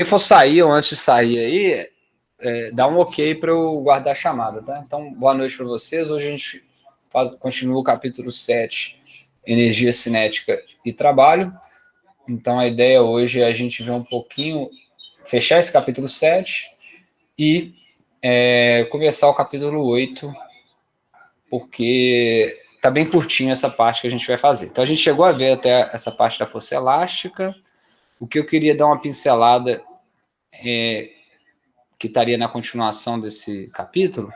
Se for sair ou antes de sair aí, dá um ok para eu guardar a chamada, tá? Então, boa noite para vocês. Hoje a gente continua o capítulo 7, Energia Cinética e Trabalho. Então, a ideia hoje é a gente ver um pouquinho, fechar esse capítulo 7 e começar o capítulo 8, porque tá bem curtinho essa parte que a gente vai fazer. Então, a gente chegou a ver até essa parte da força elástica. O que eu queria dar uma pincelada que estaria na continuação desse capítulo,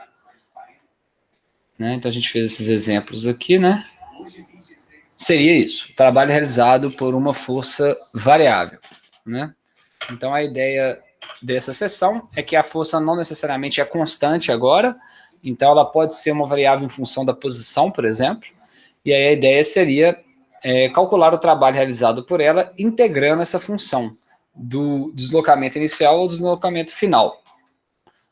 né? Então a gente fez esses exemplos aqui, né? Seria isso, trabalho realizado por uma força variável, né? Então a ideia dessa seção é que a força não necessariamente é constante agora, então ela pode ser uma variável em função da posição, por exemplo, e aí a ideia seria calcular o trabalho realizado por ela integrando essa função do deslocamento inicial ao deslocamento final.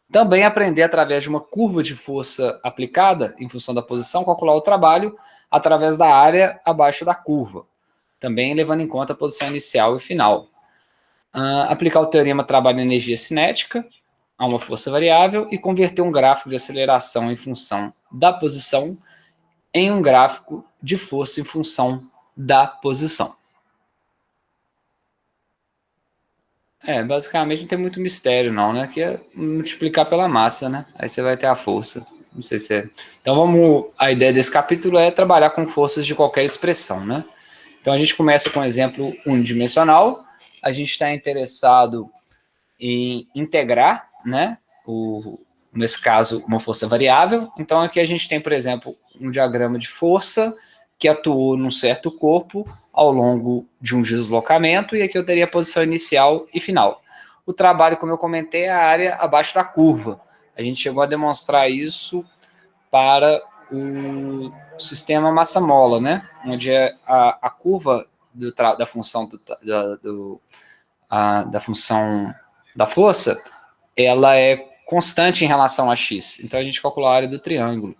Também aprender através de uma curva de força aplicada, em função da posição, calcular o trabalho através da área abaixo da curva, também levando em conta a posição inicial e final. Aplicar o teorema trabalho-energia cinética a uma força variável e converter um gráfico de aceleração em função da posição em um gráfico de força em função da posição. Basicamente não tem muito mistério não, né? Que é multiplicar pela massa, né? Aí você vai ter a força. Não sei se é... Então a ideia desse capítulo é trabalhar com forças de qualquer expressão, né? Então a gente começa com um exemplo unidimensional. A gente está interessado em integrar, né? Nesse caso, uma força variável. Então aqui a gente tem, por exemplo, um diagrama de força que atuou num certo corpo ao longo de um deslocamento, e aqui eu teria a posição inicial e final. O trabalho, como eu comentei, é a área abaixo da curva. A gente chegou a demonstrar isso para o sistema massa-mola, né? Onde a curva da função da função da força, ela é constante em relação a x. Então a gente calculou a área do triângulo,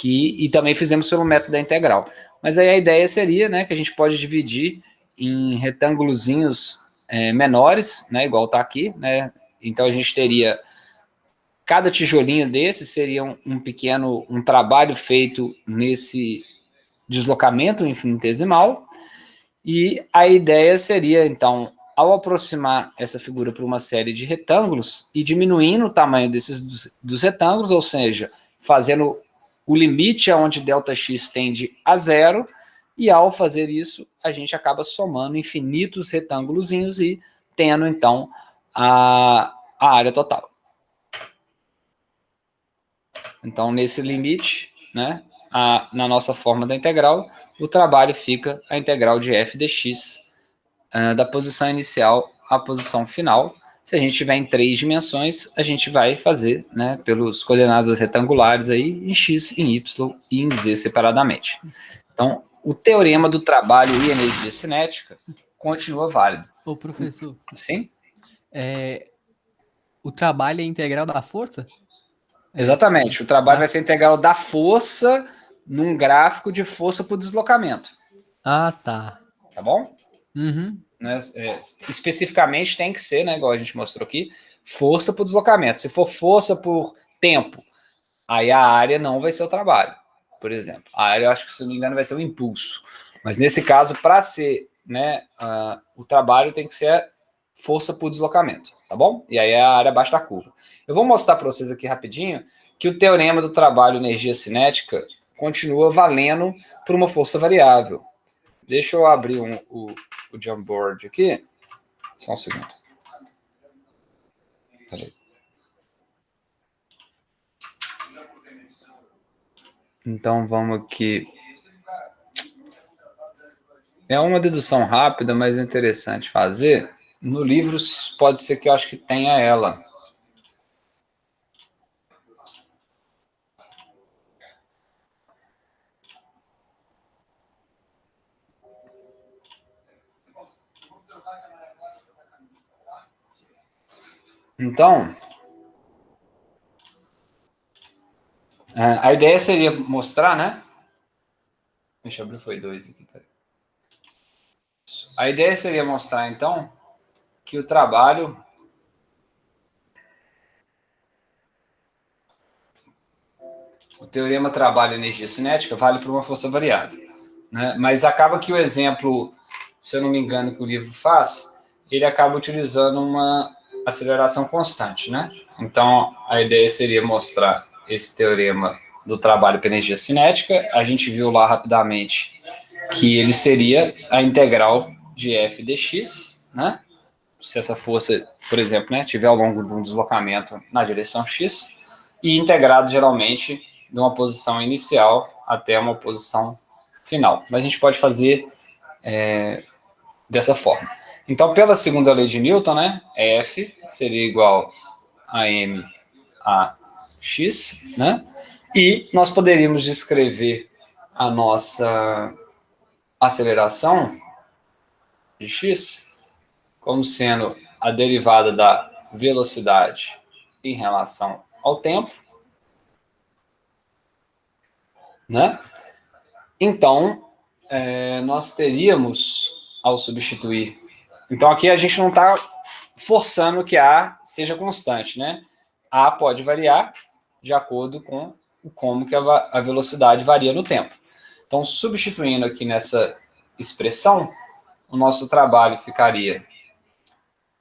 e também fizemos pelo método da integral. Mas aí a ideia seria, né, que a gente pode dividir em retângulozinhos menores, né, igual está aqui, né? Então a gente teria cada tijolinho desse seria um trabalho feito nesse deslocamento infinitesimal, e a ideia seria, então, ao aproximar essa figura para uma série de retângulos e diminuindo o tamanho dos retângulos, ou seja, fazendo o limite aonde ΔX tende a zero, e ao fazer isso, a gente acaba somando infinitos retângulozinhos e tendo, então, a área total. Então, nesse limite, né, na nossa forma da integral, o trabalho fica a integral de f dx da posição inicial à posição final. Se a gente tiver em 3 dimensões, a gente vai fazer, né, pelos coordenadas retangulares aí, em x, em y e em z separadamente. Então, o teorema do trabalho e energia cinética continua válido. Ô, professor. Sim? O trabalho é integral da força? Exatamente. O trabalho vai ser integral da força num gráfico de força por deslocamento. Ah, tá. Tá bom? Uhum. Né? Especificamente tem que ser, né, igual a gente mostrou aqui, força por deslocamento. Se for força por tempo, aí a área não vai ser o trabalho, por exemplo. A área, eu acho que, se não me engano, vai ser o impulso. Mas nesse caso, para ser, né, o trabalho tem que ser força por deslocamento, tá bom? E aí é a área abaixo da curva. Eu vou mostrar para vocês aqui rapidinho que o teorema do trabalho energia cinética continua valendo por uma força variável. Deixa eu abrir o Jamboard aqui. Só um segundo. Peraí. Então vamos aqui. É uma dedução rápida, mas é interessante fazer. No livro pode ser que eu acho que tenha ela. Então, a ideia seria mostrar, né? Deixa eu abrir, foi 2 aqui. Peraí. A ideia seria mostrar, então, que o trabalho o teorema trabalho e energia cinética vale para uma força variável, né? Mas acaba que o exemplo, se eu não me engano, que o livro faz, ele acaba utilizando uma aceleração constante, né? Então, a ideia seria mostrar esse teorema do trabalho para energia cinética. A gente viu lá rapidamente que ele seria a integral de f dx, né? Se essa força, por exemplo, né, tiver ao longo de um deslocamento na direção x, e integrado geralmente de uma posição inicial até uma posição final. Mas a gente pode fazer dessa forma. Então, pela segunda lei de Newton, né, F seria igual a m a x, né? E nós poderíamos descrever a nossa aceleração de x como sendo a derivada da velocidade em relação ao tempo, né? Então, nós teríamos, ao substituir... Então, aqui a gente não está forçando que A seja constante, né? A pode variar de acordo com como que a velocidade varia no tempo. Então, substituindo aqui nessa expressão, o nosso trabalho ficaria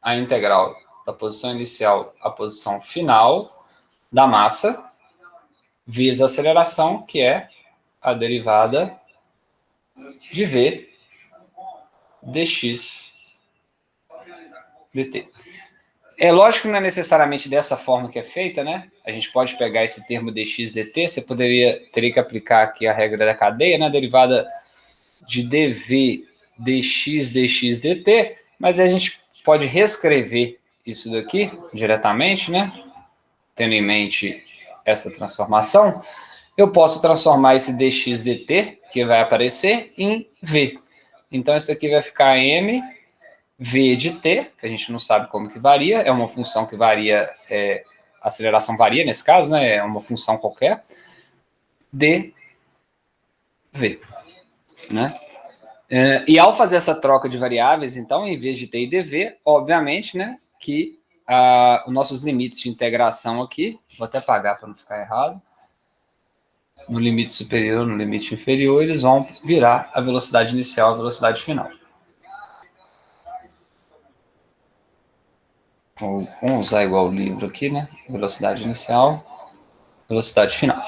a integral da posição inicial à posição final da massa, vezes a aceleração, que é a derivada de v dx dt. É lógico que não é necessariamente dessa forma que é feita, né? A gente pode pegar esse termo dx dt, você teria que aplicar aqui a regra da cadeia, né? Derivada de dv dx dt, mas a gente pode reescrever isso daqui diretamente, né? Tendo em mente essa transformação, eu posso transformar esse dx dt, que vai aparecer, em v. Então, isso aqui vai ficar m v de t, que a gente não sabe como que varia, é uma função que varia, a aceleração varia nesse caso, né? É uma função qualquer, dv, né? E ao fazer essa troca de variáveis, então, em vez de t e dv, obviamente, né, que os nossos limites de integração aqui, vou até apagar para não ficar errado, no limite superior, no limite inferior, eles vão virar a velocidade inicial, a velocidade final. Vamos usar igual o livro aqui, né? Velocidade inicial, velocidade final.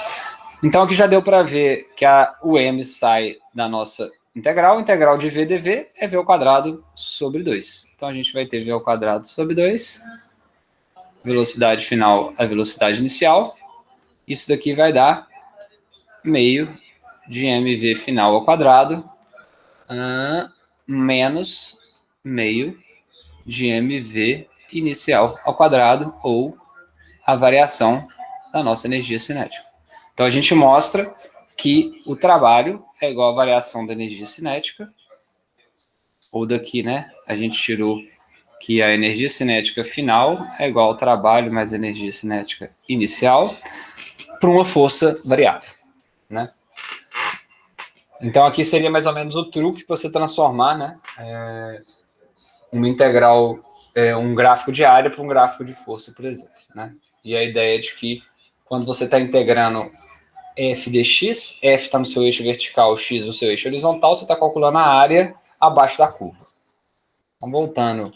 Então, aqui já deu para ver que o m sai da nossa integral. Integral de v dv é v ao quadrado sobre 2. Então, a gente vai ter v ao quadrado sobre 2. Velocidade final é a velocidade inicial. Isso daqui vai dar meio de mv final ao quadrado menos meio de mv inicial ao quadrado, ou a variação da nossa energia cinética. Então, a gente mostra que o trabalho é igual à variação da energia cinética, ou daqui, né, a gente tirou que a energia cinética final é igual ao trabalho mais a energia cinética inicial, para uma força variável, né? Então, aqui seria mais ou menos o truque para você transformar, né, uma integral, um gráfico de área para um gráfico de força, por exemplo, né? E a ideia é de que, quando você está integrando f dx, f está no seu eixo vertical, x no seu eixo horizontal, você está calculando a área abaixo da curva. Então, voltando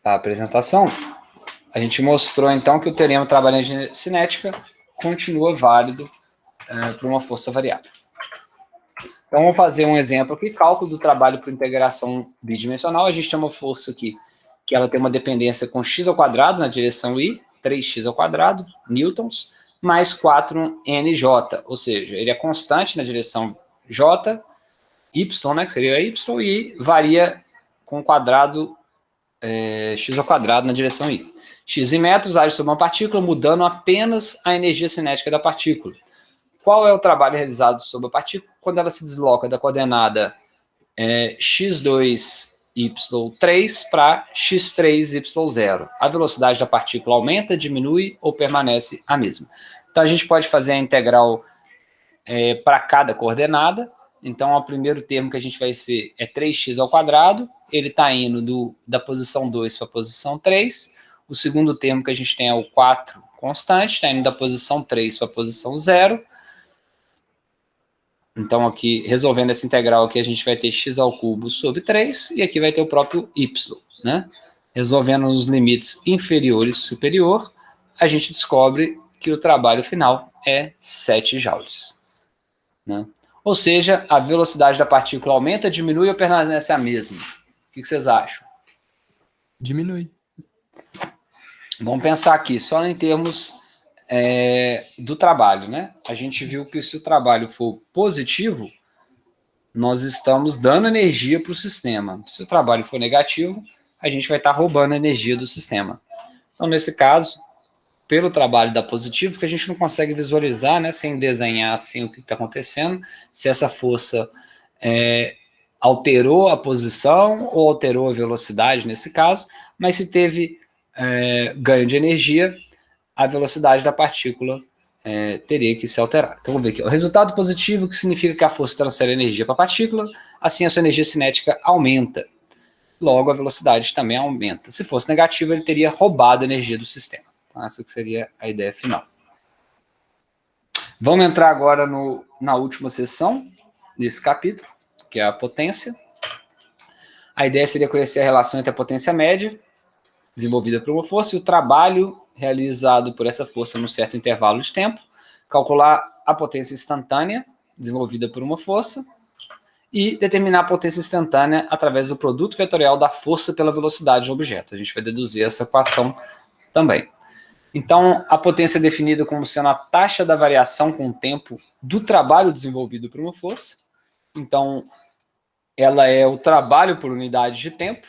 para a apresentação, a gente mostrou, então, que o teorema do trabalho de energia cinética continua válido para uma força variável. Então, vamos fazer um exemplo aqui, cálculo do trabalho por integração bidimensional. A gente tem uma força aqui, que ela tem uma dependência com x ao quadrado na direção y, 3x ao quadrado, newtons, mais 4nj, ou seja, ele é constante na direção j, y, né, que seria y, e varia com o quadrado x ao quadrado na direção y. X em metros age sobre uma partícula, mudando apenas a energia cinética da partícula. Qual é o trabalho realizado sobre a partícula quando ela se desloca da coordenada x2y3 para x3y0? A velocidade da partícula aumenta, diminui ou permanece a mesma? Então, a gente pode fazer a integral para cada coordenada. Então, o primeiro termo que a gente vai ser é 3x ao quadrado. Ele está indo da posição 2 para a posição 3. O segundo termo que a gente tem é o 4 constante, está indo da posição 3 para a posição 0. Então, aqui, resolvendo essa integral aqui, a gente vai ter x ao cubo sobre 3, e aqui vai ter o próprio y, né? Resolvendo os limites inferior e superior, a gente descobre que o trabalho final é 7 joules, né? Ou seja, a velocidade da partícula aumenta, diminui ou permanece a mesma? O que vocês acham? Diminui. Vamos pensar aqui, só em termos do trabalho, né? A gente viu que se o trabalho for positivo, nós estamos dando energia para o sistema. Se o trabalho for negativo, a gente vai estar roubando a energia do sistema. Então, nesse caso, pelo trabalho da positivo, que a gente não consegue visualizar, né, sem desenhar assim o que está acontecendo, se essa força alterou a posição ou alterou a velocidade nesse caso, mas se teve ganho de energia, a velocidade da partícula teria que se alterar. Então, vamos ver aqui. O resultado positivo, que significa que a força transfere energia para a partícula, assim a sua energia cinética aumenta. Logo, a velocidade também aumenta. Se fosse negativo, ele teria roubado a energia do sistema. Então, essa que seria a ideia final. Vamos entrar agora na última seção desse capítulo, que é a potência. A ideia seria conhecer a relação entre a potência média, desenvolvida por uma força, e o trabalho realizado por essa força num certo intervalo de tempo, calcular a potência instantânea, desenvolvida por uma força, e determinar a potência instantânea através do produto vetorial da força pela velocidade do objeto. A gente vai deduzir essa equação também. Então, a potência é definida como sendo a taxa da variação com o tempo do trabalho desenvolvido por uma força. Então, ela é o trabalho por unidade de tempo.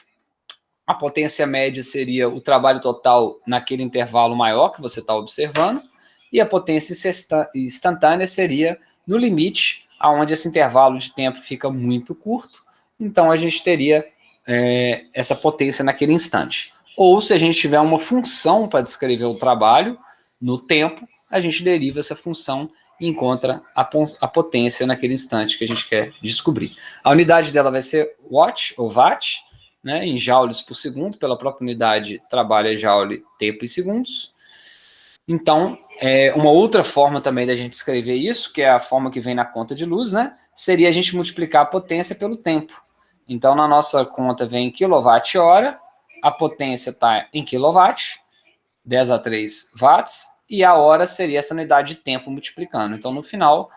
A potência média seria o trabalho total naquele intervalo maior que você está observando, e a potência instantânea seria no limite, onde esse intervalo de tempo fica muito curto, então a gente teria essa potência naquele instante. Ou se a gente tiver uma função para descrever o trabalho no tempo, a gente deriva essa função e encontra a potência naquele instante que a gente quer descobrir. A unidade dela vai ser watt ou watt, né, em joules por segundo, pela própria unidade trabalho é joule, tempo e segundos. Então, uma outra forma também da gente escrever isso, que é a forma que vem na conta de luz, né, seria a gente multiplicar a potência pelo tempo. Então, na nossa conta vem quilowatt-hora, a potência está em quilowatt, 10 a 3 watts, e a hora seria essa unidade de tempo multiplicando. Então, no final,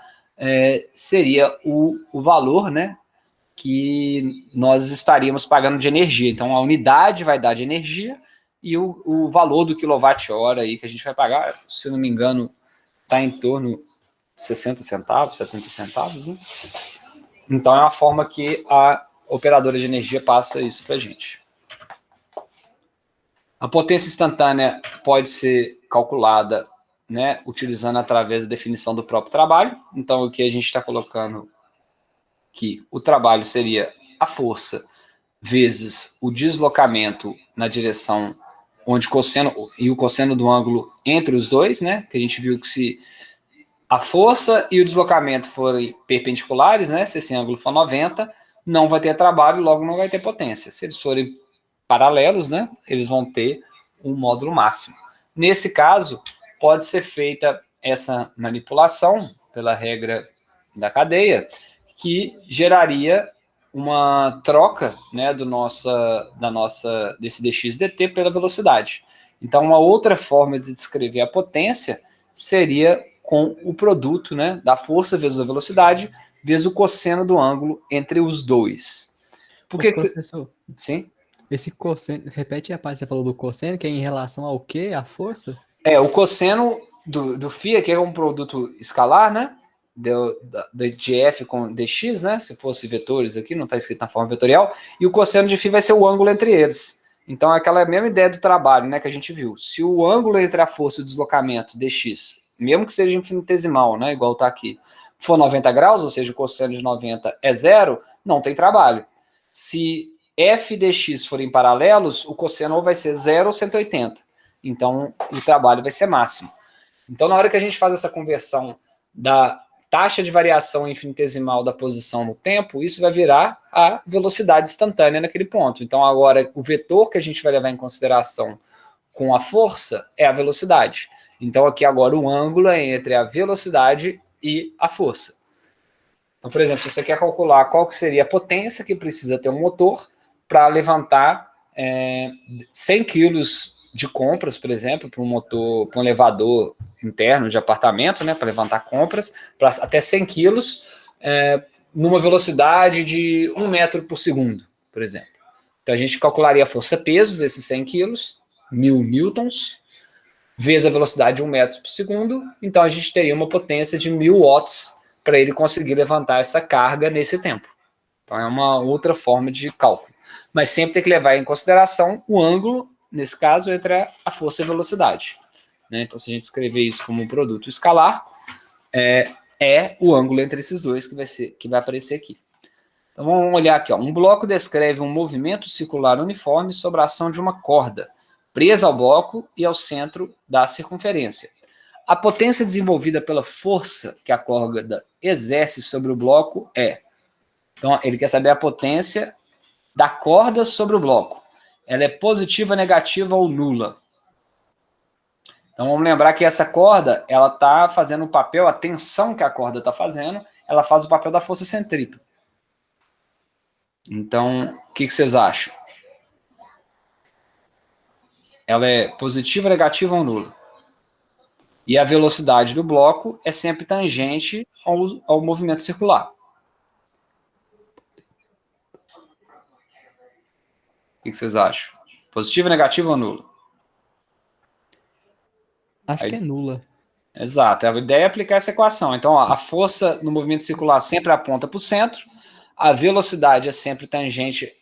seria o valor, né, que nós estaríamos pagando de energia. Então, a unidade vai dar de energia e o valor do quilowatt-hora aí que a gente vai pagar, se não me engano, está em torno de 60 centavos, 70 centavos. Né? Então, é uma forma que a operadora de energia passa isso para a gente. A potência instantânea pode ser calculada, né, utilizando através da definição do próprio trabalho. Então, o que a gente está colocando que o trabalho seria a força vezes o deslocamento na direção onde cosseno e o cosseno do ângulo entre os dois, né? Que a gente viu que se a força e o deslocamento forem perpendiculares, né? Se esse ângulo for 90, não vai ter trabalho e logo não vai ter potência. Se eles forem paralelos, né? Eles vão ter um módulo máximo. Nesse caso, pode ser feita essa manipulação pela regra da cadeia, que geraria uma troca, né, desse dx dt pela velocidade. Então, uma outra forma de descrever a potência seria com o produto, né, da força vezes a velocidade vezes o cosseno do ângulo entre os dois. Por que professor, Sim? esse cosseno, repete a parte que você falou do cosseno, que é em relação ao quê? A força? O cosseno do φ, que é um produto escalar, né? De f com dx, né? Se fosse vetores aqui, não está escrito na forma vetorial, e o cosseno de φ vai ser o ângulo entre eles. Então, é aquela mesma ideia do trabalho, né, que a gente viu. Se o ângulo entre a força e o deslocamento dx, mesmo que seja infinitesimal, né, igual está aqui, for 90 graus, ou seja, o cosseno de 90 é zero, não tem trabalho. Se f e dx forem paralelos, o cosseno ou vai ser 0 ou 180. Então, o trabalho vai ser máximo. Então, na hora que a gente faz essa conversão da taxa de variação infinitesimal da posição no tempo, isso vai virar a velocidade instantânea naquele ponto. Então, agora, o vetor que a gente vai levar em consideração com a força é a velocidade. Então, aqui agora o ângulo é entre a velocidade e a força. Então, por exemplo, se você quer calcular qual que seria a potência que precisa ter um motor para levantar 100 quilos de compras, por exemplo, para um motor, para um elevador interno de apartamento, né, para levantar compras, para até 100 quilos, numa velocidade de 1 metro por segundo, por exemplo. Então, a gente calcularia a força-peso desses 100 quilos, 1000 newtons, vezes a velocidade de 1 metro por segundo, então a gente teria uma potência de 1000 watts para ele conseguir levantar essa carga nesse tempo. Então, é uma outra forma de cálculo. Mas sempre tem que levar em consideração o ângulo, nesse caso, entre a força e a velocidade. Né? Então, se a gente escrever isso como um produto escalar, é o ângulo entre esses dois que vai aparecer aqui. Então, vamos olhar aqui. Ó. Um bloco descreve um movimento circular uniforme sobre a ação de uma corda, presa ao bloco e ao centro da circunferência. A potência desenvolvida pela força que a corda exerce sobre o bloco é... Então, ele quer saber a potência da corda sobre o bloco. Ela é positiva, negativa ou nula. Então, vamos lembrar que essa corda, ela está fazendo o papel, a tensão que a corda está fazendo, ela faz o papel da força centrípeta. Então, o que vocês acham? Ela é positiva, negativa ou nula? E a velocidade do bloco é sempre tangente ao movimento circular. O que vocês acham? Positiva, negativa ou nula? Acho que é nula. Exato. A ideia é aplicar essa equação. Então, ó, a força no movimento circular sempre aponta para o centro, a velocidade é sempre tangente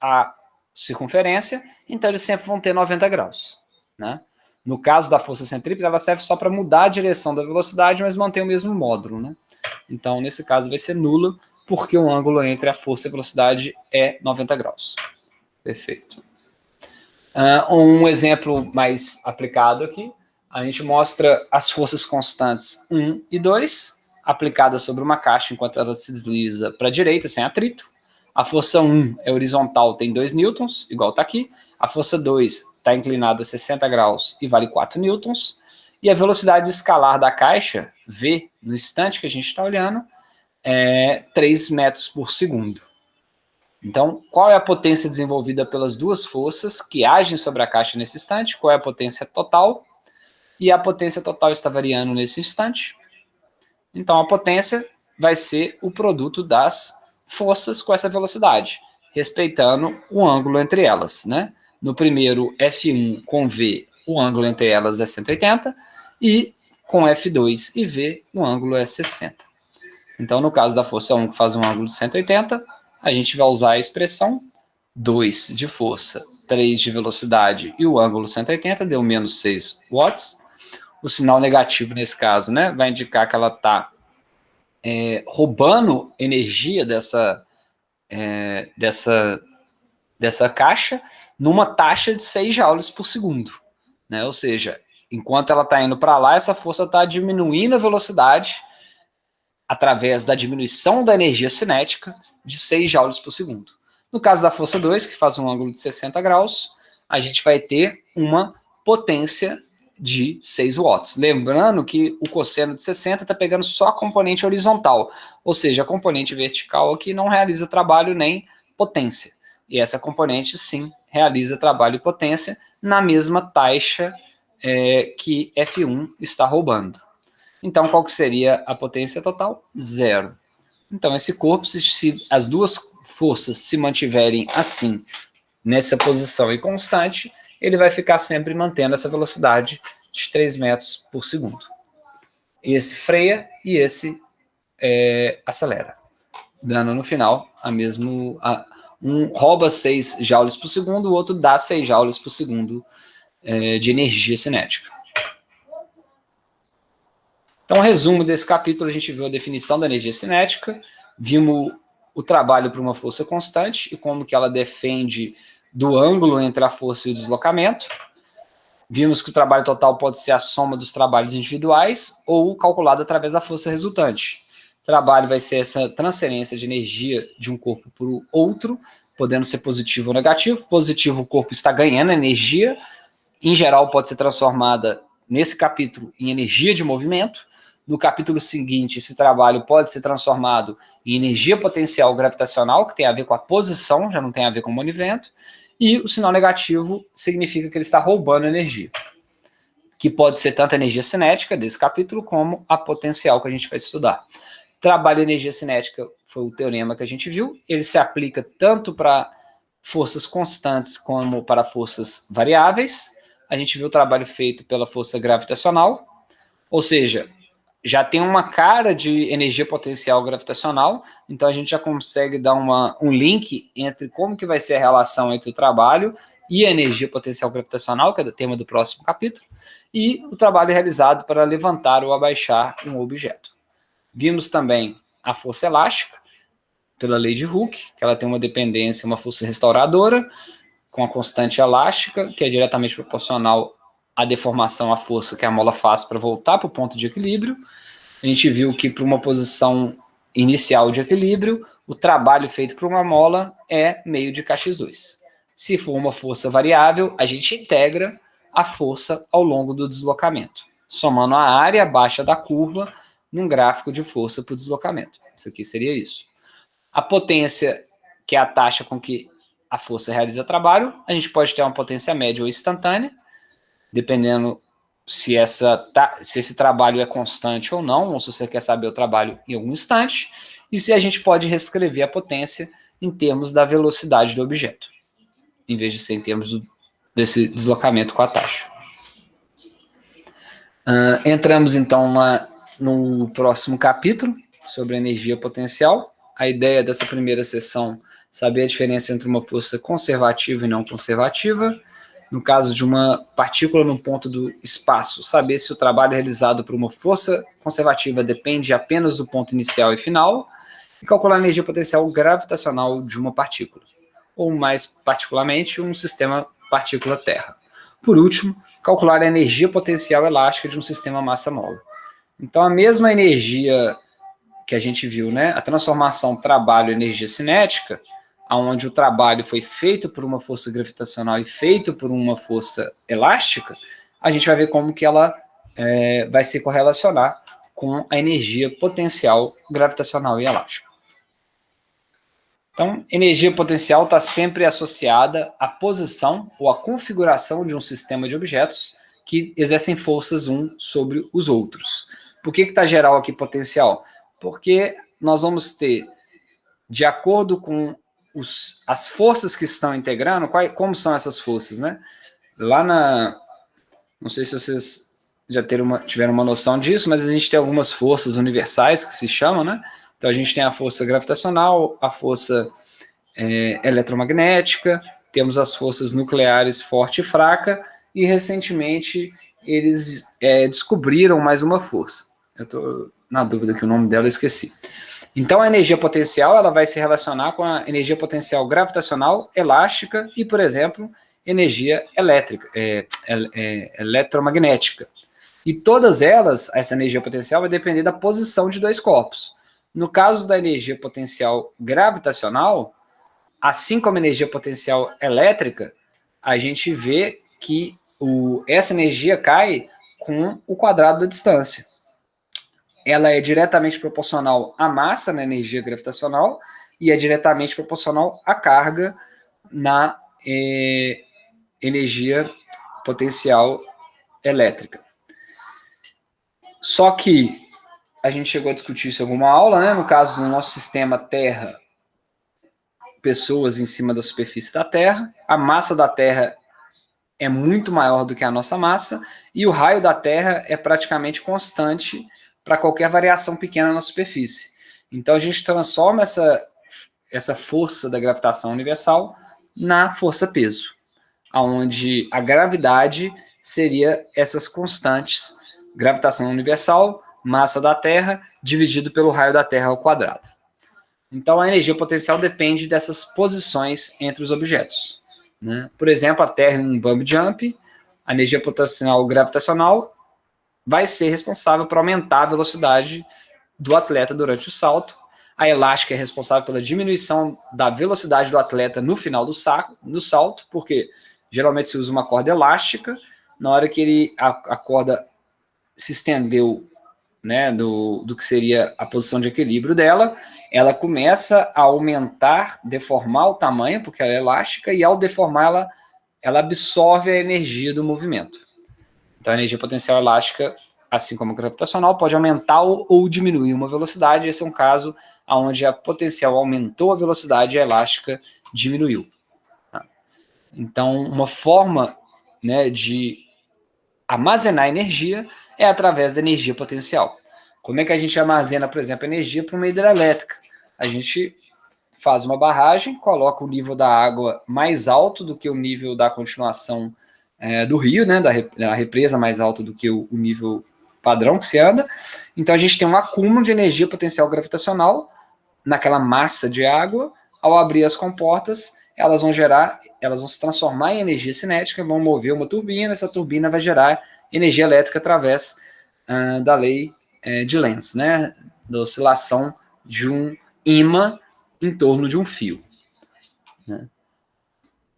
à circunferência, então eles sempre vão ter 90 graus. Né? No caso da força centrípeta, ela serve só para mudar a direção da velocidade, mas mantém o mesmo módulo. Né? Então, nesse caso, vai ser nula, porque o ângulo entre a força e a velocidade é 90 graus. Perfeito. Um exemplo mais aplicado aqui, a gente mostra as forças constantes 1 e 2, aplicadas sobre uma caixa enquanto ela se desliza para a direita, sem atrito. A força 1 é horizontal, tem 2 newtons, igual está aqui. A força 2 está inclinada a 60 graus e vale 4 newtons. E a velocidade escalar da caixa, V, no instante que a gente está olhando, é 3 metros por segundo. Então, qual é a potência desenvolvida pelas duas forças que agem sobre a caixa nesse instante? Qual é a potência total? E a potência total está variando nesse instante. Então, a potência vai ser o produto das forças com essa velocidade, respeitando o ângulo entre elas. Né? No primeiro F1 com V, o ângulo entre elas é 180, e com F2 e V, o ângulo é 60. Então, no caso da força 1, que faz um ângulo de 180, a gente vai usar a expressão 2 de força, 3 de velocidade e o ângulo 180 deu menos 6 watts. O sinal negativo nesse caso, né, vai indicar que ela está roubando energia dessa caixa numa taxa de 6 joules por segundo. Né? Ou seja, enquanto ela está indo para lá, essa força está diminuindo a velocidade através da diminuição da energia cinética de 6 joules por segundo. No caso da força 2, que faz um ângulo de 60 graus, a gente vai ter uma potência de 6 watts. Lembrando que o cosseno de 60 está pegando só a componente horizontal, ou seja, a componente vertical aqui não realiza trabalho nem potência. E essa componente, sim, realiza trabalho e potência na mesma taxa que F1 está roubando. Então, qual que seria a potência total? 0. Então, esse corpo, se as duas forças se mantiverem assim, nessa posição e constante, ele vai ficar sempre mantendo essa velocidade de 3 metros por segundo. Esse freia e esse acelera, dando no final um rouba 6 joules por segundo, o outro dá 6 joules por segundo de energia cinética. Então, resumo desse capítulo, a gente viu a definição da energia cinética, vimos o trabalho para uma força constante e como que ela depende do ângulo entre a força e o deslocamento. Vimos que o trabalho total pode ser a soma dos trabalhos individuais ou calculado através da força resultante. O trabalho vai ser essa transferência de energia de um corpo para o outro, podendo ser positivo ou negativo. Positivo, o corpo está ganhando energia, em geral, pode ser transformada, nesse capítulo, em energia de movimento. No capítulo seguinte, esse trabalho pode ser transformado em energia potencial gravitacional, que tem a ver com a posição, já não tem a ver com o movimento. E o sinal negativo significa que ele está roubando energia, que pode ser tanto a energia cinética desse capítulo, como a potencial que a gente vai estudar. Trabalho de energia cinética foi o teorema que a gente viu. Ele se aplica tanto para forças constantes como para forças variáveis. A gente viu o trabalho feito pela força gravitacional, ou seja, já tem uma cara de energia potencial gravitacional, então a gente já consegue dar um link entre como que vai ser a relação entre o trabalho e a energia potencial gravitacional, que é o tema do próximo capítulo, e o trabalho realizado para levantar ou abaixar um objeto. Vimos também a força elástica, pela lei de Hooke, que ela tem uma dependência, uma força restauradora, com a constante elástica, que é diretamente proporcional à deformação, à força que a mola faz para voltar para o ponto de equilíbrio. A gente viu que para uma posição inicial de equilíbrio, o trabalho feito por uma mola é meio de kx2. Se for uma força variável, a gente integra a força ao longo do deslocamento, somando a área baixa da curva num gráfico de força por deslocamento. Isso aqui seria isso. A potência, que é a taxa com que a força realiza trabalho, a gente pode ter uma potência média ou instantânea, dependendo se esse trabalho é constante ou não, ou se você quer saber o trabalho em algum instante, e se a gente pode reescrever a potência em termos da velocidade do objeto, em vez de ser em termos desse deslocamento com a taxa. Entramos então no próximo capítulo, sobre energia potencial. A ideia dessa primeira sessão, saber a diferença entre uma força conservativa e não conservativa. No caso de uma partícula no ponto do espaço, saber se o trabalho realizado por uma força conservativa depende apenas do ponto inicial e final, e calcular a energia potencial gravitacional de uma partícula, ou mais particularmente, um sistema partícula-terra. Por último, calcular a energia potencial elástica de um sistema massa-mola. Então, a mesma energia que a gente viu, né, a transformação trabalho-energia cinética, onde o trabalho foi feito por uma força gravitacional e feito por uma força elástica, a gente vai ver como que ela vai se correlacionar com a energia potencial gravitacional e elástica. Então, energia potencial está sempre associada à posição ou à configuração de um sistema de objetos que exercem forças uns sobre os outros. Por que está geral aqui potencial? Porque nós vamos ter, de acordo com as forças que estão integrando, como são essas forças, né? Não sei se vocês já tiveram uma noção disso, mas a gente tem algumas forças universais que se chamam, né? Então a gente tem a força gravitacional, a força eletromagnética, temos as forças nucleares forte e fraca, e recentemente eles descobriram mais uma força. Eu estou na dúvida que o nome dela eu esqueci. Então, a energia potencial ela vai se relacionar com a energia potencial gravitacional, elástica e, por exemplo, energia elétrica, eletromagnética. E todas elas, essa energia potencial vai depender da posição de dois corpos. No caso da energia potencial gravitacional, assim como a energia potencial elétrica, a gente vê que essa energia cai com o quadrado da distância. Ela é diretamente proporcional à massa na energia gravitacional e é diretamente proporcional à carga na energia potencial elétrica. Só que a gente chegou a discutir isso em alguma aula, né? No caso do nosso sistema Terra, pessoas em cima da superfície da Terra, a massa da Terra é muito maior do que a nossa massa e o raio da Terra é praticamente constante para qualquer variação pequena na superfície. Então, a gente transforma essa força da gravitação universal na força-peso, onde a gravidade seria essas constantes, gravitação universal, massa da Terra, dividido pelo raio da Terra ao quadrado. Então, a energia potencial depende dessas posições entre os objetos, né? Por exemplo, a Terra em um bump jump, a energia potencial gravitacional vai ser responsável por aumentar a velocidade do atleta durante o salto. A elástica é responsável pela diminuição da velocidade do atleta no final do salto, porque Geralmente se usa uma corda elástica, na hora que a corda se estendeu, né, do que seria a posição de equilíbrio dela, ela começa a aumentar, deformar o tamanho, porque ela é elástica, e ao deformar ela absorve a energia do movimento. Então a energia potencial elástica, assim como a gravitacional, pode aumentar ou diminuir uma velocidade. Esse é um caso onde a potencial aumentou a velocidade e a elástica diminuiu. Então, uma forma, né, de armazenar energia é através da energia potencial. Como é que a gente armazena, por exemplo, energia para uma hidrelétrica? A gente faz uma barragem, coloca o nível da água mais alto do que o nível da continuação do rio, né, da represa mais alta do que o nível padrão que se anda. Então a gente tem um acúmulo de energia potencial gravitacional naquela massa de água. Ao abrir as comportas, elas vão se transformar em energia cinética, vão mover uma turbina, essa turbina vai gerar energia elétrica através da lei de Lenz, né, da oscilação de um ímã em torno de um fio. Né?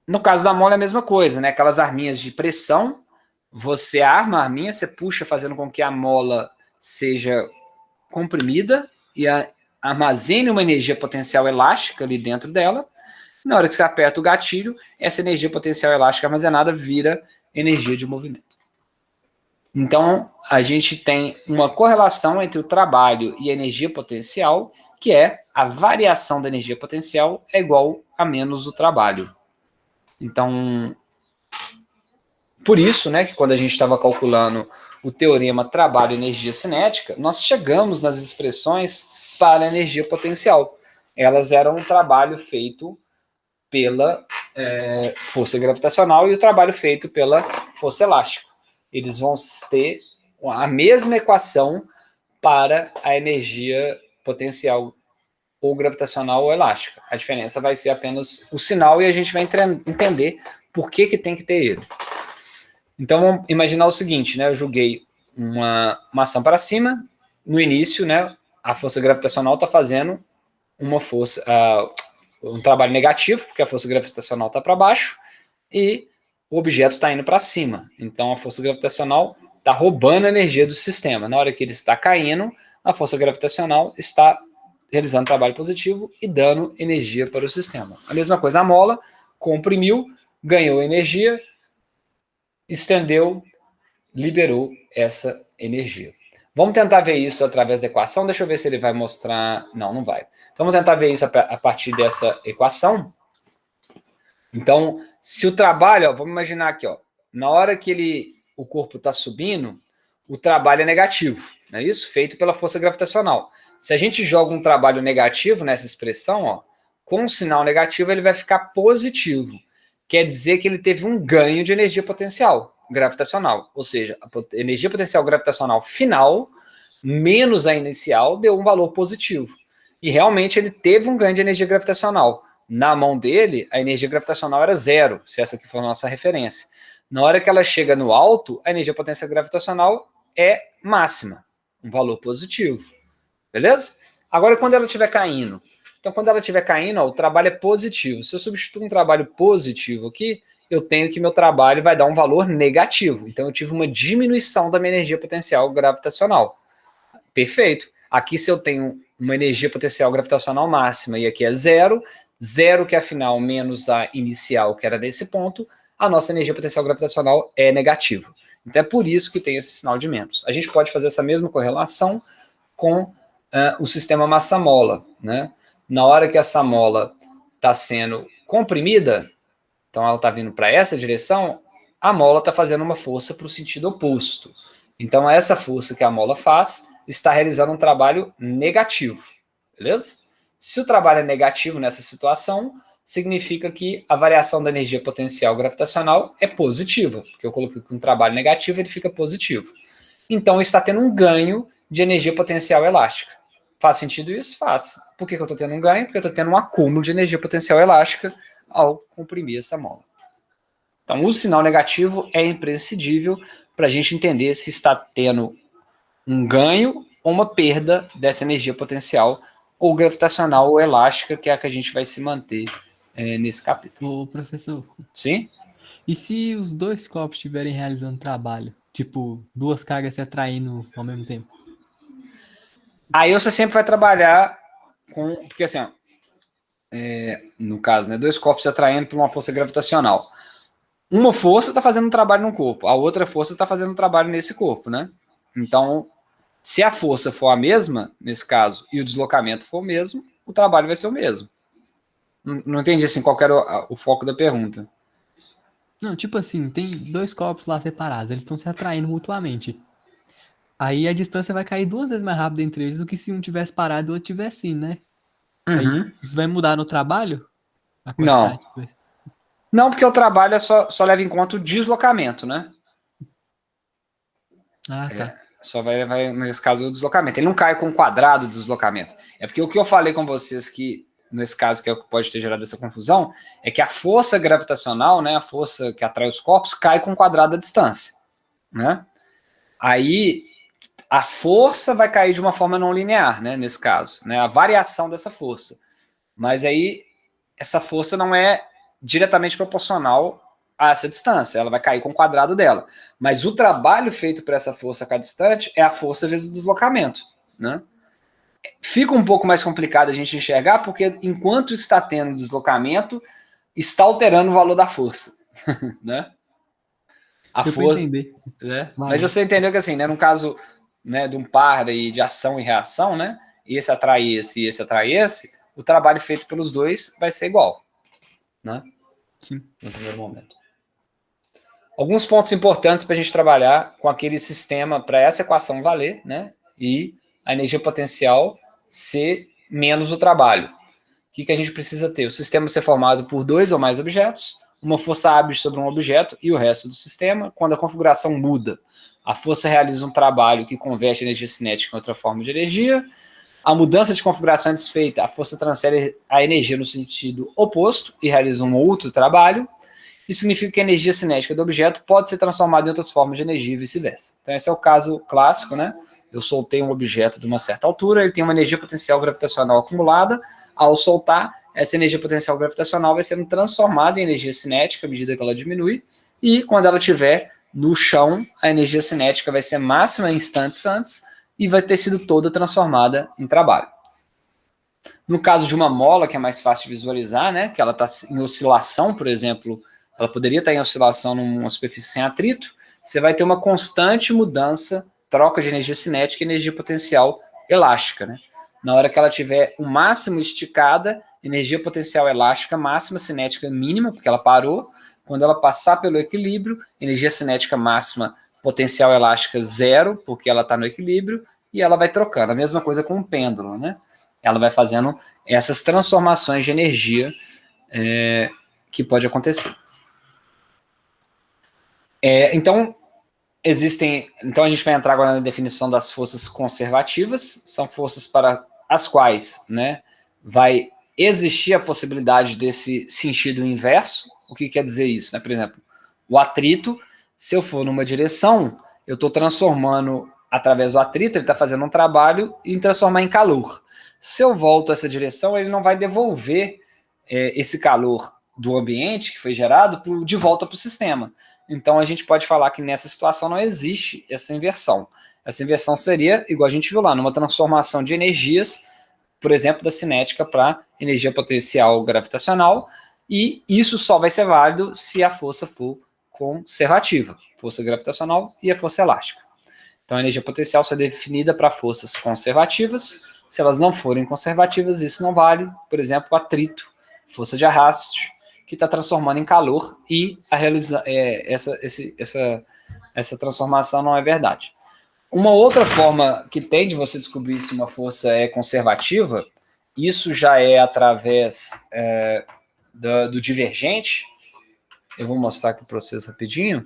No caso da mola é a mesma coisa, né? Aquelas arminhas de pressão, você arma a arminha, você puxa fazendo com que a mola seja comprimida e armazene uma energia potencial elástica ali dentro dela. Na hora que você aperta o gatilho, essa energia potencial elástica armazenada vira energia de movimento. Então, a gente tem uma correlação entre o trabalho e a energia potencial, que é a variação da energia potencial é igual a menos o trabalho. Então, por isso, né, que quando a gente estava calculando o teorema trabalho-energia cinética, nós chegamos nas expressões para a energia potencial. Elas eram um trabalho feito pela força gravitacional e o trabalho feito pela força elástica. Eles vão ter a mesma equação para a energia potencial ou gravitacional ou elástica. A diferença vai ser apenas o sinal e a gente vai entender por que tem que ter ele. Então, vamos imaginar o seguinte, né? Eu joguei uma ação para cima, no início, né, a força gravitacional está fazendo um trabalho negativo, porque a força gravitacional está para baixo, e o objeto está indo para cima. Então, a força gravitacional está roubando a energia do sistema. Na hora que ele está caindo, a força gravitacional está realizando trabalho positivo e dando energia para o sistema. A mesma coisa a mola, comprimiu, ganhou energia, estendeu, liberou essa energia. Vamos tentar ver isso através da equação. Deixa eu ver se ele vai mostrar. Não, não vai. Então, vamos tentar ver isso a partir dessa equação. Então, se o trabalho, vamos imaginar aqui, na hora que o corpo está subindo, o trabalho é negativo, não é isso? Feito pela força gravitacional. Se a gente joga um trabalho negativo nessa expressão, com um sinal negativo, ele vai ficar positivo. Quer dizer que ele teve um ganho de energia potencial gravitacional. Ou seja, a energia potencial gravitacional final, menos a inicial, deu um valor positivo. E realmente ele teve um ganho de energia gravitacional. Na mão dele, a energia gravitacional era zero, se essa aqui for a nossa referência. Na hora que ela chega no alto, a energia potencial gravitacional é máxima, um valor positivo. Beleza? Agora, quando ela estiver caindo. Então, quando ela estiver caindo, o trabalho é positivo. Se eu substituir um trabalho positivo aqui, eu tenho que meu trabalho vai dar um valor negativo. Então, eu tive uma diminuição da minha energia potencial gravitacional. Perfeito. Aqui, se eu tenho uma energia potencial gravitacional máxima e aqui é zero, zero que é a final menos a inicial, que era desse ponto, a nossa energia potencial gravitacional é negativa. Então, é por isso que tem esse sinal de menos. A gente pode fazer essa mesma correlação com o sistema massa-mola, né? Na hora que essa mola está sendo comprimida, então ela está vindo para essa direção, a mola está fazendo uma força para o sentido oposto. Então, essa força que a mola faz está realizando um trabalho negativo, beleza? Se o trabalho é negativo nessa situação, significa que a variação da energia potencial gravitacional é positiva, porque eu coloquei que um trabalho negativo, ele fica positivo. Então, está tendo um ganho de energia potencial elástica. Faz sentido isso? Faz. Por que eu estou tendo um ganho? Porque eu estou tendo um acúmulo de energia potencial elástica ao comprimir essa mola. Então, o sinal negativo é imprescindível para a gente entender se está tendo um ganho ou uma perda dessa energia potencial ou gravitacional ou elástica, que é a que a gente vai se manter nesse capítulo. Ô, professor, Sim? E se os dois corpos estiverem realizando trabalho? Tipo, duas cargas se atraindo ao mesmo tempo? Aí você sempre vai trabalhar com... Porque assim, ó, no caso, né, dois corpos se atraindo por uma força gravitacional. Uma força está fazendo um trabalho no corpo, a outra força está fazendo um trabalho nesse corpo, né? Então, se a força for a mesma, nesse caso, e o deslocamento for o mesmo, o trabalho vai ser o mesmo. Não entendi assim qual era o foco da pergunta. Não, tipo assim, tem dois corpos lá separados, eles estão se atraindo mutuamente. Aí a distância vai cair duas vezes mais rápido entre eles do que se um tivesse parado e o outro tivesse indo, né? Aí Uhum. isso vai mudar no trabalho? A Não. quantidade de coisa. Não, porque o trabalho só leva em conta o deslocamento, né? Ah, tá. Só vai, nesse caso, o deslocamento. Ele não cai com o quadrado do deslocamento. É porque o que eu falei com vocês que, nesse caso, que é o que pode ter gerado essa confusão, é que a força gravitacional, né, a força que atrai os corpos, cai com o quadrado da distância, né? Aí, a força vai cair de uma forma não linear, né, nesse caso, né? A variação dessa força. Mas aí, essa força não é diretamente proporcional a essa distância, ela vai cair com o quadrado dela. Mas o trabalho feito por essa força a cada instante é a força vezes o deslocamento, né? Fica um pouco mais complicado a gente enxergar, porque enquanto está tendo deslocamento, está alterando o valor da força, né? A Deu pra força, entender. né? Mas Valeu. você entendeu que assim, né, no caso, né, de um par aí de ação e reação, né? Esse atrai esse e esse atrai esse, o trabalho feito pelos dois vai ser igual, né? Sim. No primeiro momento. Alguns pontos importantes para a gente trabalhar com aquele sistema para essa equação valer, né? E a energia potencial ser menos o trabalho. O que a gente precisa ter? O sistema ser formado por dois ou mais objetos, uma força hábil sobre um objeto e o resto do sistema. Quando a configuração muda, a força realiza um trabalho que converte energia cinética em outra forma de energia. A mudança de configuração é desfeita, a força transfere a energia no sentido oposto e realiza um outro trabalho. Isso significa que a energia cinética do objeto pode ser transformada em outras formas de energia e vice-versa. Então, esse é o caso clássico, né? Eu soltei um objeto de uma certa altura, ele tem uma energia potencial gravitacional acumulada. Ao soltar, essa energia potencial gravitacional vai sendo transformada em energia cinética à medida que ela diminui. E quando ela estiver no chão, a energia cinética vai ser máxima instantes antes e vai ter sido toda transformada em trabalho. No caso de uma mola, que é mais fácil de visualizar, né? Que ela está em oscilação, por exemplo, ela poderia estar em oscilação numa superfície sem atrito, você vai ter uma constante mudança, troca de energia cinética e energia potencial elástica, né? Na hora que ela tiver o máximo esticada, energia potencial elástica máxima, cinética mínima, porque ela parou. Quando ela passar pelo equilíbrio, energia cinética máxima, potencial elástica zero, porque ela está no equilíbrio, e ela vai trocando. A mesma coisa com o pêndulo, né? Ela vai fazendo essas transformações de energia que pode acontecer. Então, então a gente vai entrar agora na definição das forças conservativas, são forças para as quais, né, vai existir a possibilidade desse sentido inverso. O que quer dizer isso? Né? Por exemplo, o atrito, se eu for numa direção, eu estou transformando, através do atrito, ele está fazendo um trabalho em transformar em calor. Se eu volto essa direção, ele não vai devolver esse calor do ambiente que foi gerado de volta para o sistema. Então a gente pode falar que nessa situação não existe essa inversão. Essa inversão seria, igual a gente viu lá, numa transformação de energias, por exemplo, da cinética para energia potencial gravitacional, e isso só vai ser válido se a força for conservativa, força gravitacional e a força elástica. Então a energia potencial só é definida para forças conservativas. Se elas não forem conservativas, isso não vale. Por exemplo, o atrito, força de arraste, que está transformando em calor e essa transformação não é verdade. Uma outra forma que tem de você descobrir se uma força é conservativa, isso já é através do divergente. Eu vou mostrar aqui para vocês rapidinho.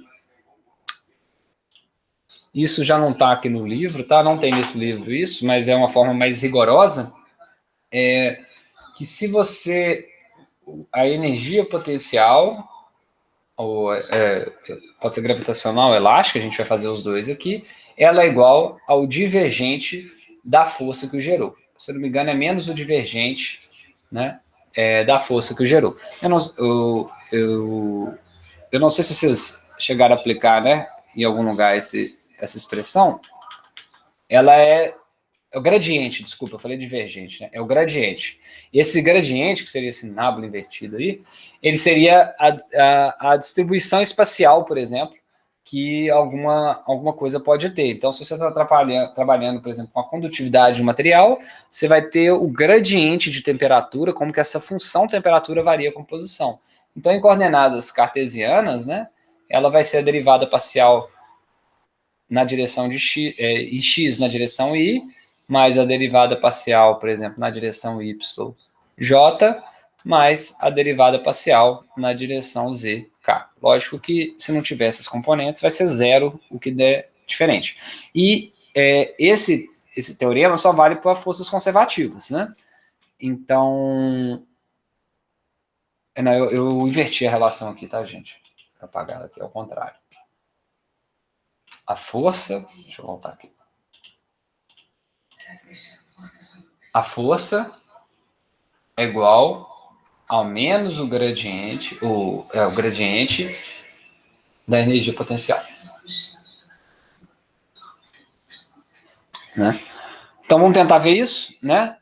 Isso já não está aqui no livro, tá? Não tem nesse livro isso, mas é uma forma mais rigorosa. Que se você... A energia potencial, pode ser gravitacional, elástica, a gente vai fazer os dois aqui, ela é igual ao divergente da força que o gerou. Se eu não me engano, é menos o divergente, né, da força que o gerou. eu não sei se vocês chegaram a aplicar, né, em algum lugar essa expressão, ela é o gradiente, desculpa, eu falei divergente, né? É o gradiente. Esse gradiente, que seria esse nábulo invertido aí, ele seria a distribuição espacial, por exemplo, que alguma coisa pode ter. Então, se você está trabalhando, por exemplo, com a condutividade de um material, você vai ter o gradiente de temperatura, como que essa função temperatura varia com posição. Então, em coordenadas cartesianas, né, ela vai ser a derivada parcial na direção de x, em x na direção y, mais a derivada parcial, por exemplo, na direção y, j, mais a derivada parcial na direção z, k. Lógico que se não tiver essas componentes, vai ser zero, o que der diferente. E esse teorema só vale para forças conservativas, né? Então, eu inverti a relação aqui, tá, gente? Vou apagar ela aqui, ao contrário. A força, deixa eu voltar aqui. A força é igual ao menos o gradiente, o gradiente da energia potencial. Né? Então vamos tentar ver isso, né?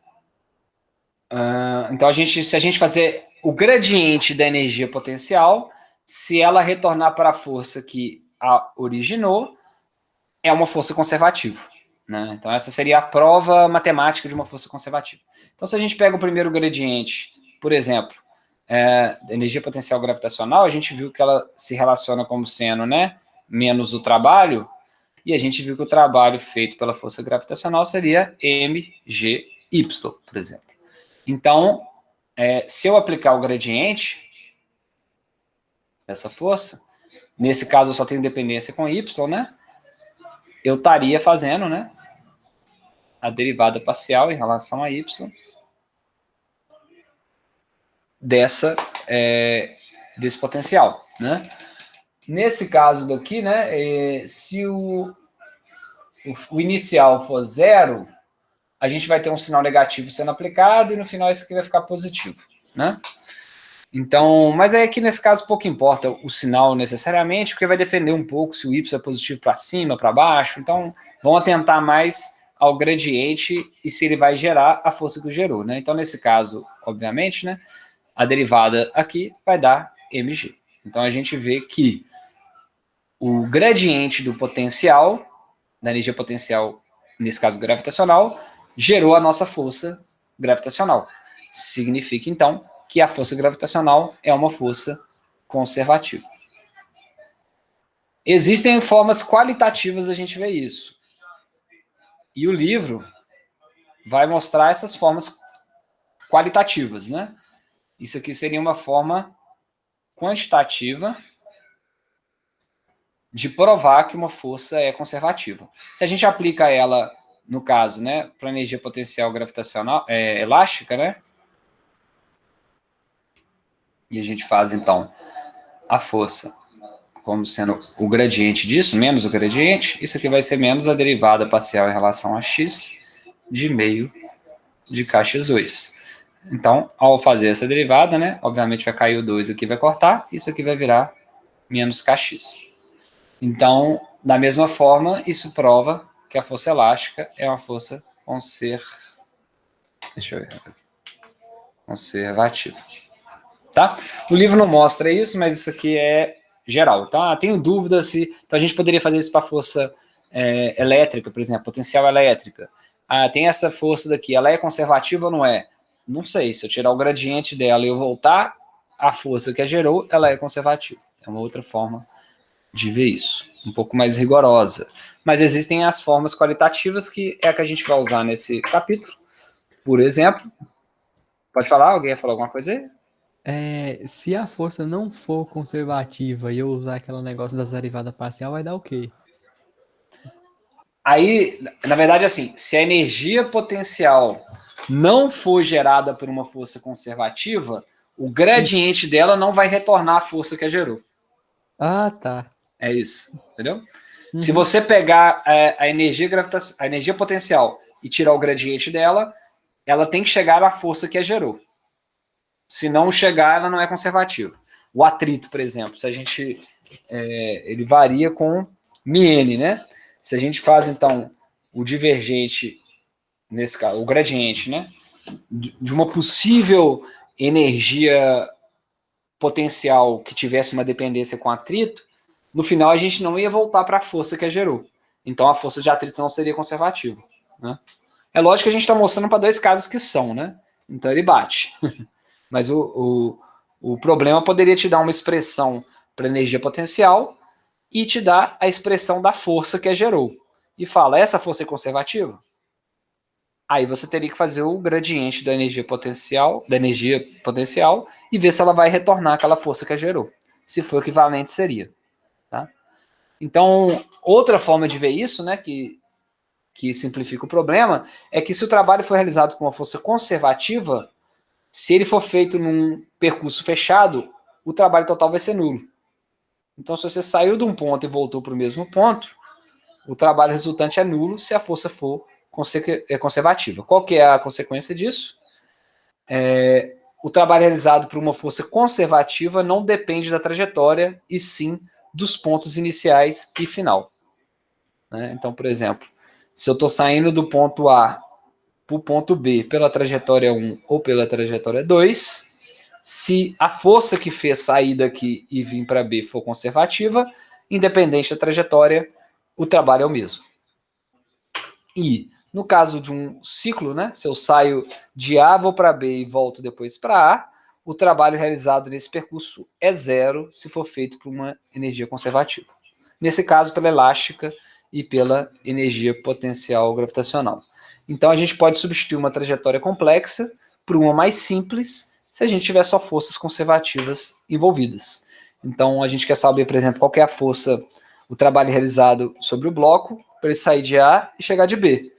Então se a gente fazer o gradiente da energia potencial, se ela retornar para a força que a originou, é uma força conservativa. Né? Então, essa seria a prova matemática de uma força conservativa. Então, se a gente pega o primeiro gradiente, por exemplo, da energia potencial gravitacional, a gente viu que ela se relaciona como sendo, né, menos o trabalho, e a gente viu que o trabalho feito pela força gravitacional seria mgy, por exemplo. Então, se eu aplicar o gradiente dessa força, nesse caso eu só tenho dependência com y, né? Eu estaria fazendo, né, a derivada parcial em relação a y desse potencial, né? Nesse caso daqui, né, se o inicial for zero, a gente vai ter um sinal negativo sendo aplicado e no final isso aqui vai ficar positivo, né? Então, mas é que nesse caso pouco importa o sinal necessariamente, porque vai depender um pouco se o y é positivo para cima, para baixo. Então, vamos atentar mais ao gradiente e se ele vai gerar a força que gerou, né? Então, nesse caso, obviamente, né, a derivada aqui vai dar mg. Então, a gente vê que o gradiente do potencial, da energia potencial, nesse caso gravitacional, gerou a nossa força gravitacional. Significa, então, que a força gravitacional é uma força conservativa. Existem formas qualitativas da gente ver isso. E o livro vai mostrar essas formas qualitativas, né? Isso aqui seria uma forma quantitativa de provar que uma força é conservativa. Se a gente aplica ela, no caso, né, para energia potencial gravitacional, elástica, né? E a gente faz, então, a força como sendo o gradiente disso, menos o gradiente, isso aqui vai ser menos a derivada parcial em relação a x de meio de kx2. Então, ao fazer essa derivada, né, obviamente vai cair o 2 aqui, vai cortar, isso aqui vai virar menos kx. Então, da mesma forma, isso prova que a força elástica é uma força conservativa. Tá? O livro não mostra isso, mas isso aqui é geral, tá? Tenho dúvida se... Então, a gente poderia fazer isso para força elétrica, por exemplo, potencial elétrica. Tem essa força daqui, ela é conservativa ou não é? Não sei, se eu tirar o gradiente dela e eu voltar a força que a gerou, ela é conservativa. É uma outra forma de ver isso, um pouco mais rigorosa. Mas existem as formas qualitativas, que é a que a gente vai usar nesse capítulo. Por exemplo, pode falar? Alguém ia falar alguma coisa aí? Se a força não for conservativa e eu usar aquele negócio da derivada parcial, vai dar o quê? Aí, na verdade, assim, se a energia potencial não for gerada por uma força conservativa, o gradiente dela não vai retornar a força que a gerou. Ah, tá. É isso, entendeu? Se você pegar a energia potencial e tirar o gradiente dela, ela tem que chegar à força que a gerou. Se não chegar, ela não é conservativa. O atrito, por exemplo, se a gente ele varia com μn, né? Se a gente faz, então, o divergente, nesse caso, o gradiente, né? De uma possível energia potencial que tivesse uma dependência com atrito, no final a gente não ia voltar para a força que a gerou. Então a força de atrito não seria conservativa. Né? É lógico que a gente está mostrando para dois casos que são, né? Então ele bate. Mas o problema poderia te dar uma expressão para energia potencial e te dar a expressão da força que a gerou. E fala, essa força é conservativa? Aí você teria que fazer o gradiente da energia potencial e ver se ela vai retornar aquela força que a gerou. Se for equivalente, seria. Tá? Então, outra forma de ver isso, né, que simplifica o problema, é que se o trabalho for realizado com uma força conservativa, se ele for feito num percurso fechado, o trabalho total vai ser nulo. Então, se você saiu de um ponto e voltou para o mesmo ponto, o trabalho resultante é nulo se a força for conservativa. Qual que é a consequência disso? O trabalho realizado por uma força conservativa não depende da trajetória, e sim dos pontos iniciais e final. Então, por exemplo, se eu estou saindo do ponto A para o ponto B pela trajetória 1 ou pela trajetória 2, se a força que fez sair daqui e vir para B for conservativa, independente da trajetória, o trabalho é o mesmo. E no caso de um ciclo, né, se eu saio de A, vou para B e volto depois para A, o trabalho realizado nesse percurso é zero se for feito por uma energia conservativa. Nesse caso, pela elástica e pela energia potencial gravitacional. Então, a gente pode substituir uma trajetória complexa por uma mais simples se a gente tiver só forças conservativas envolvidas. Então, a gente quer saber, por exemplo, qual que é a força, o trabalho realizado sobre o bloco para ele sair de A e chegar de B.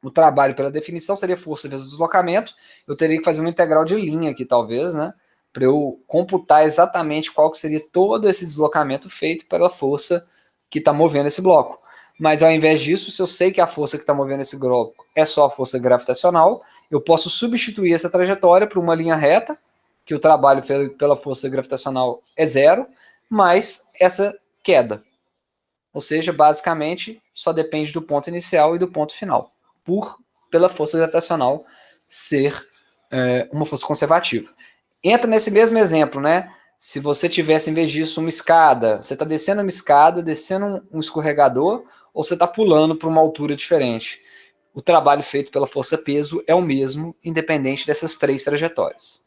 O trabalho, pela definição, seria força vezes deslocamento. Eu teria que fazer uma integral de linha aqui, talvez, né? Para eu computar exatamente qual que seria todo esse deslocamento feito pela força que está movendo esse bloco. Mas, ao invés disso, se eu sei que a força que está movendo esse bloco é só a força gravitacional, eu posso substituir essa trajetória por uma linha reta, que o trabalho pela força gravitacional é zero, mais essa queda. Ou seja, basicamente, só depende do ponto inicial e do ponto final, pela força gravitacional ser uma força conservativa. Entra nesse mesmo exemplo, né? Se você tivesse, em vez disso, uma escada, você está descendo uma escada, descendo um escorregador, ou você está pulando para uma altura diferente. O trabalho feito pela força-peso é o mesmo, independente dessas três trajetórias.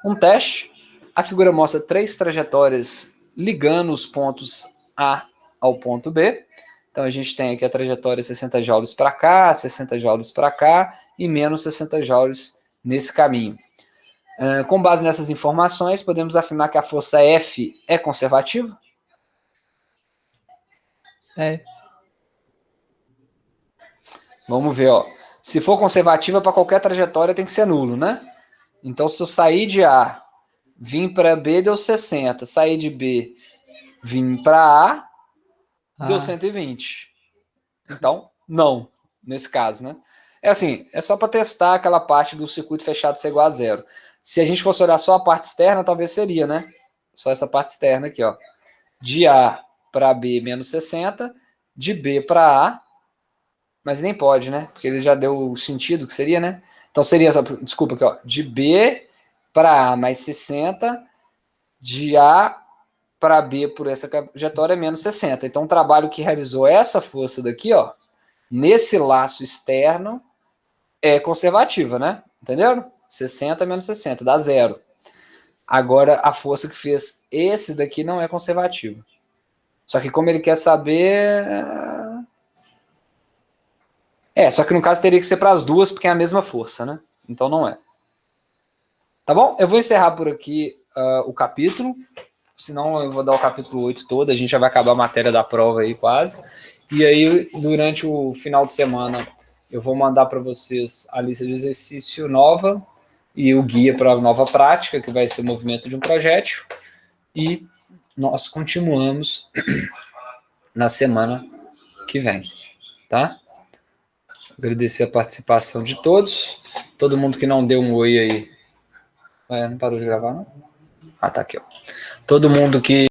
Um teste. A figura mostra três trajetórias ligando os pontos A ao ponto B. Então, a gente tem aqui a trajetória 60 joules para cá, 60 joules para cá e menos 60 joules nesse caminho. Com base nessas informações, podemos afirmar que a força F é conservativa? É. Vamos ver, ó. Se for conservativa, para qualquer trajetória tem que ser nulo, né? Então, se eu sair de A, vim para B, deu 60. Sair de B, vim para A, deu 120. Então, não, nesse caso, né? É assim, é só para testar aquela parte do circuito fechado ser igual a zero. Se a gente fosse olhar só a parte externa, talvez seria, né? Só essa parte externa aqui, ó. De A para B, menos 60. De B para A, mas nem pode, né? Porque ele já deu o sentido que seria, né? Então seria, desculpa aqui, ó. De B para A, mais 60. De A para B por essa trajetória é menos 60. Então o trabalho que realizou essa força daqui, ó, nesse laço externo, é conservativa, né? Entenderam? 60 menos 60, dá zero. Agora, a força que fez esse daqui não é conservativa. Só que como ele quer saber... só que no caso teria que ser para as duas, porque é a mesma força, né? Então não é. Tá bom? Eu vou encerrar por aqui o capítulo. Senão eu vou dar o capítulo 8 todo, a gente já vai acabar a matéria da prova aí quase. E aí, durante o final de semana, eu vou mandar para vocês a lista de exercício nova e o guia para a nova prática, que vai ser o movimento de um projétil. E nós continuamos na semana que vem, tá? Agradecer a participação de todos. Todo mundo que não deu um oi aí, Não parou de gravar, não? Ah, tá aqui, ó. Todo mundo que